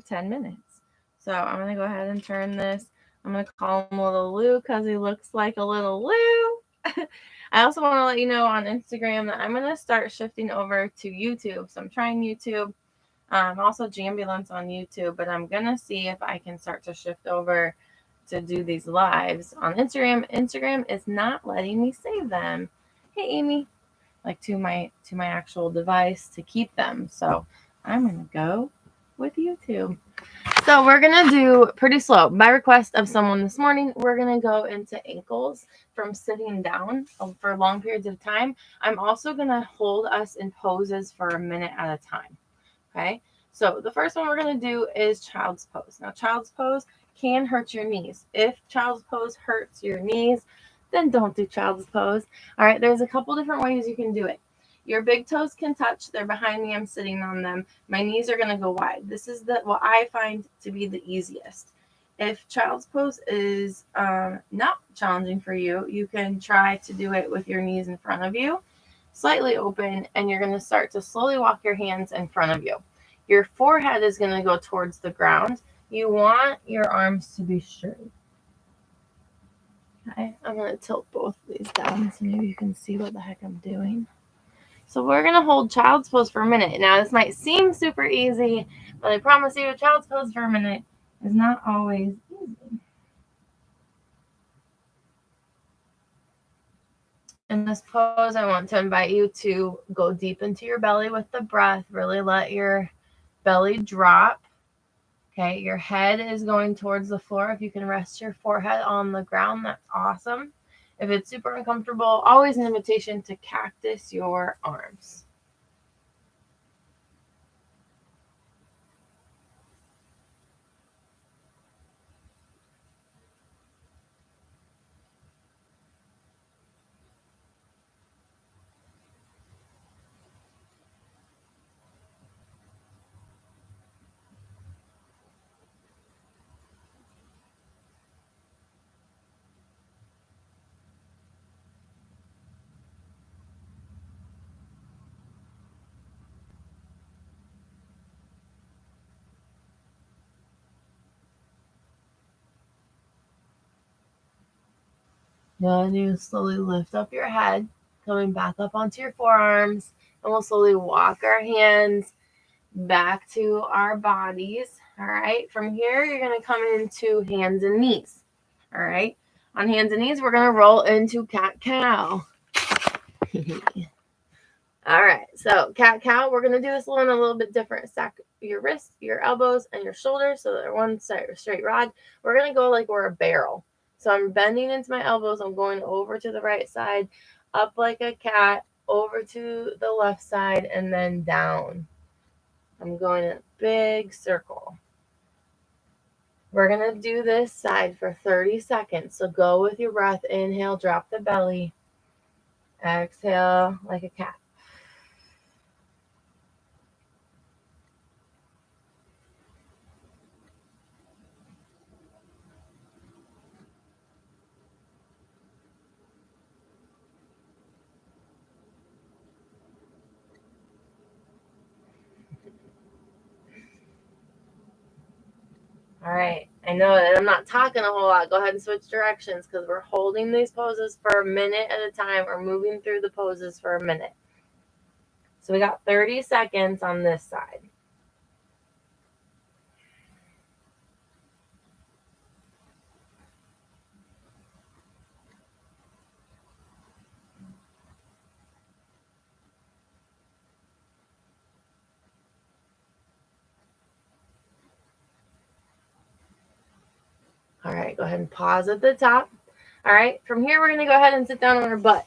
10 minutes. So I'm going to go ahead and turn this. I'm going to call him Little Lou because he looks like a little Lou. I also want to let you know on Instagram that I'm going to start shifting over to YouTube. So I'm trying YouTube. Also Jambulance on YouTube, but I'm going to see if I can start to shift over to do these lives on Instagram. Instagram is not letting me save them. Hey, Amy. Like to my actual device to keep them. So I'm going to go with YouTube. So we're going to do pretty slow. By request of someone this morning, we're going to go into ankles from sitting down for long periods of time. I'm also going to hold us in poses for a minute at a time. Okay. So the first one we're going to do is child's pose. Now, child's pose can hurt your knees. If child's pose hurts your knees, then don't do child's pose. All right. There's a couple different ways you can do it. Your big toes can touch. They're behind me. I'm sitting on them. My knees are going to go wide. This is what I find to be the easiest. If child's pose is not challenging for you, you can try to do it with your knees in front of you, slightly open, and you're going to start to slowly walk your hands in front of you. Your forehead is going to go towards the ground. You want your arms to be straight. Okay, I'm going to tilt both of these down so maybe you can see what the heck I'm doing. So we're going to hold child's pose for a minute. Now, this might seem super easy, but I promise you, child's pose for a minute is not always easy. In this pose, I want to invite you to go deep into your belly with the breath. Really let your belly drop. Okay, your head is going towards the floor. If you can rest your forehead on the ground, that's awesome. If it's super uncomfortable, always an invitation to cactus your arms. Then you slowly lift up your head, coming back up onto your forearms, and we'll slowly walk our hands back to our bodies. All right. From here, you're going to come into hands and knees. All right. On hands and knees, we're going to roll into cat cow. All right. So cat cow, we're going to do this one a little bit different. Stack your wrists, your elbows, and your shoulders so they're one straight rod. We're going to go like we're a barrel. So I'm bending into my elbows. I'm going over to the right side, up like a cat, over to the left side, and then down. I'm going in a big circle. We're going to do this side for 30 seconds. So go with your breath. Inhale, drop the belly. Exhale like a cat. All right. I know that I'm not talking a whole lot. Go ahead and switch directions because we're holding these poses for a minute at a time or moving through the poses for a minute. So we got 30 seconds on this side. All right. Go ahead and pause at the top. All right. From here, we're going to go ahead and sit down on our butt.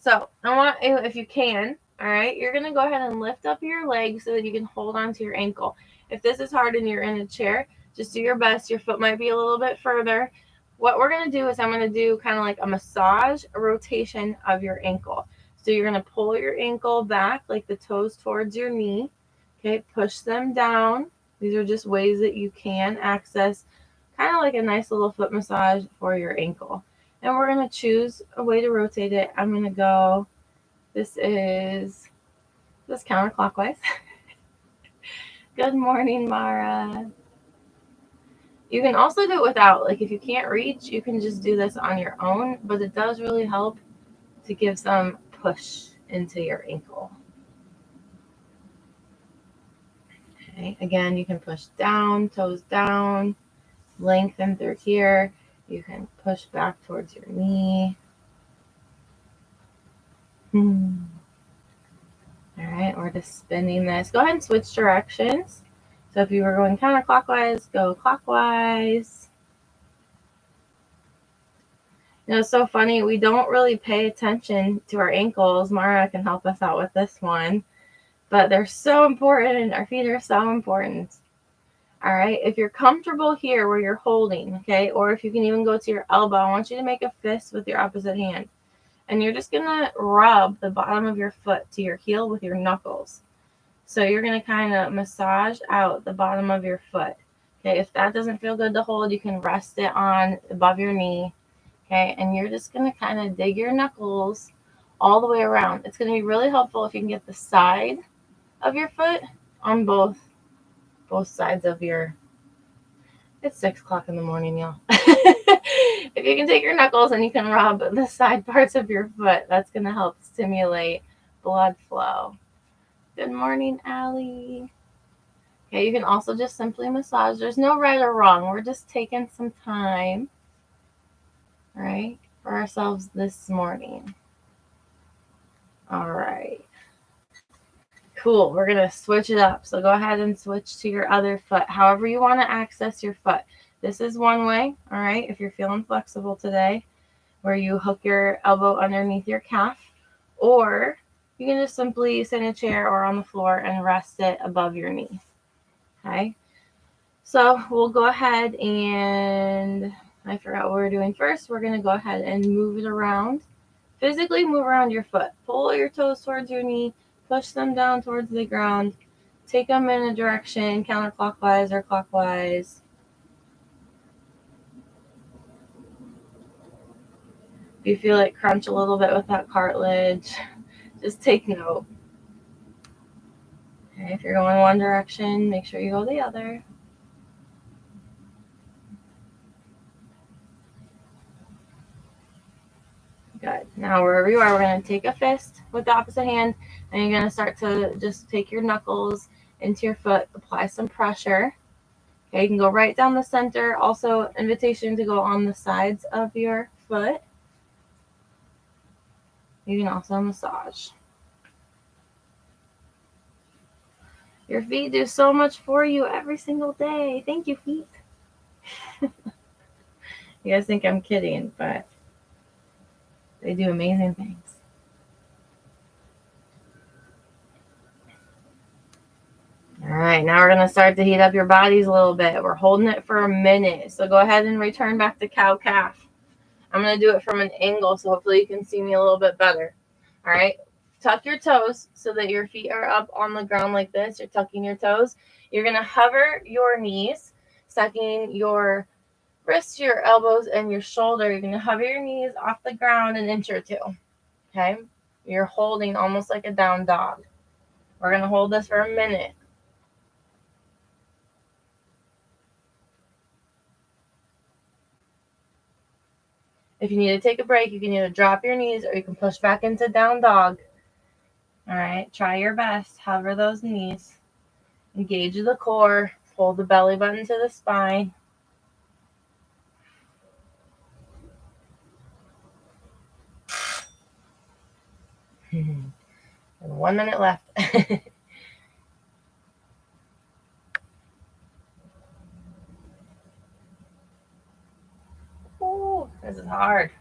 So I want you, if you can, all right, you're going to go ahead and lift up your leg so that you can hold onto your ankle. If this is hard and you're in a chair, just do your best. Your foot might be a little bit further. What we're going to do is I'm going to do kind of like a massage, a rotation of your ankle. So you're going to pull your ankle back like the toes towards your knee. Okay, push them down. These are just ways that you can access kind of like a nice little foot massage for your ankle. And we're going to choose a way to rotate it. I'm going to go, this counterclockwise. Good morning, Mara. You can also do it without. Like if you can't reach, you can just do this on your own, but it does really help to give some push into your ankle. Okay, again, you can push down, toes down, lengthen through here. You can push back towards your knee. All right, we're just spinning this. Go ahead and switch directions. So if you were going counterclockwise, go clockwise. You know, it's so funny. We don't really pay attention to our ankles. Mara can help us out with this one. But they're so important. Our feet are so important. All right. If you're comfortable here where you're holding, okay, or if you can even go to your elbow, I want you to make a fist with your opposite hand. And you're just going to rub the bottom of your foot to your heel with your knuckles. So you're going to kind of massage out the bottom of your foot. Okay. If that doesn't feel good to hold, you can rest it on above your knee. Okay. And you're just going to kind of dig your knuckles all the way around. It's going to be really helpful if you can get the side of your foot on both sides of your. It's 6 o'clock in the morning, y'all. If you can take your knuckles and you can rub the side parts of your foot, that's going to help stimulate blood flow. Good morning, Allie. Okay, you can also just simply massage. There's no right or wrong. We're just taking some time, right, for ourselves this morning. All right. Cool. We're going to switch it up. So go ahead and switch to your other foot, however you want to access your foot. This is one way, all right, if you're feeling flexible today, where you hook your elbow underneath your calf, or you can just simply sit in a chair or on the floor and rest it above your knee, okay? So we'll go ahead and, I forgot what we're doing first. We're going to go ahead and move it around. Physically move around your foot. Pull your toes towards your knee. Push them down towards the ground. Take them in a direction, counterclockwise or clockwise. If you feel it crunch a little bit with that cartilage, just take note. Okay, if you're going one direction, make sure you go the other. Good. Now, wherever you are, we're going to take a fist with the opposite hand, and you're going to start to just take your knuckles into your foot, apply some pressure. Okay, you can go right down the center. Also, invitation to go on the sides of your foot. You can also massage. Your feet do so much for you every single day. Thank you, feet. You guys think I'm kidding, but they do amazing things. All right, now we're going to start to heat up your bodies a little bit. We're holding it for a minute. So go ahead and return back to cow-calf. I'm going to do it from an angle, so hopefully you can see me a little bit better. All right, tuck your toes so that your feet are up on the ground like this. You're tucking your toes. You're going to hover your knees, sucking your wrists, your elbows, and your shoulder. You're going to hover your knees off the ground an inch or two. Okay, you're holding almost like a down dog. We're going to hold this for a minute. If you need to take a break, you can either drop your knees or you can push back into down dog. All right, try your best. Hover those knees. Engage the core. Pull the belly button to the spine. And 1 minute left. Ooh, this is hard.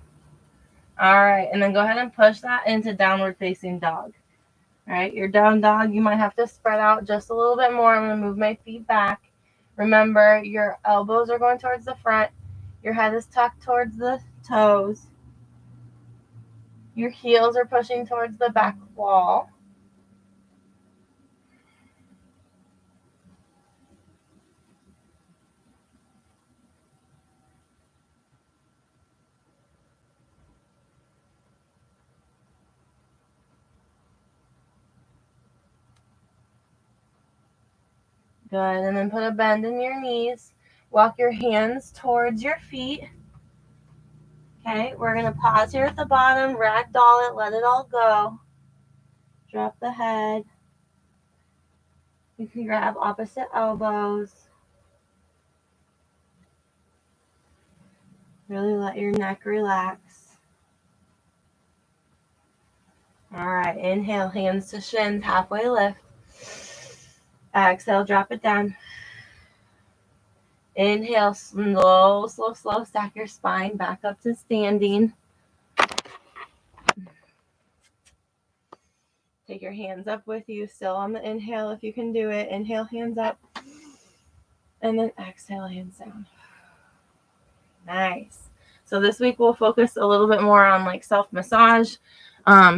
All right, and then go ahead and push that into downward facing dog. All right, your down dog, you might have to spread out just a little bit more. I'm going to move my feet back. Remember, your elbows are going towards the front. Your head is tucked towards the toes. Your heels are pushing towards the back wall. Good. And then put a bend in your knees. Walk your hands towards your feet. Okay, we're going to pause here at the bottom, ragdoll it, let it all go. Drop the head. You can grab opposite elbows. Really let your neck relax. All right, inhale, hands to shins, halfway lift. Exhale, drop it down. Inhale, slow, stack your spine back up to standing. Take your hands up with you, still on the inhale if you can do it. Inhale, hands up. And then exhale, hands down. Nice. So this week we'll focus a little bit more on like self-massage,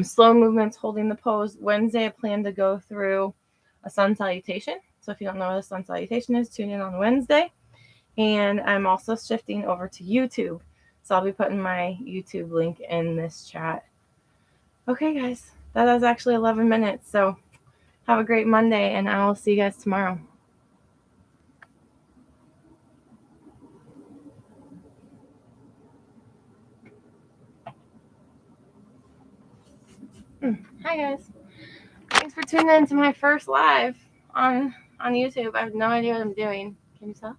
slow movements, holding the pose. Wednesday, I plan to go through a sun salutation. So if you don't know what a sun salutation is, tune in on Wednesday. And I'm also shifting over to YouTube. So I'll be putting my YouTube link in this chat. Okay, guys, that was actually 11 minutes. So have a great Monday, and I will see you guys tomorrow. Hi, guys. Thanks for tuning in to my first live on YouTube. I have no idea what I'm doing. Can you tell?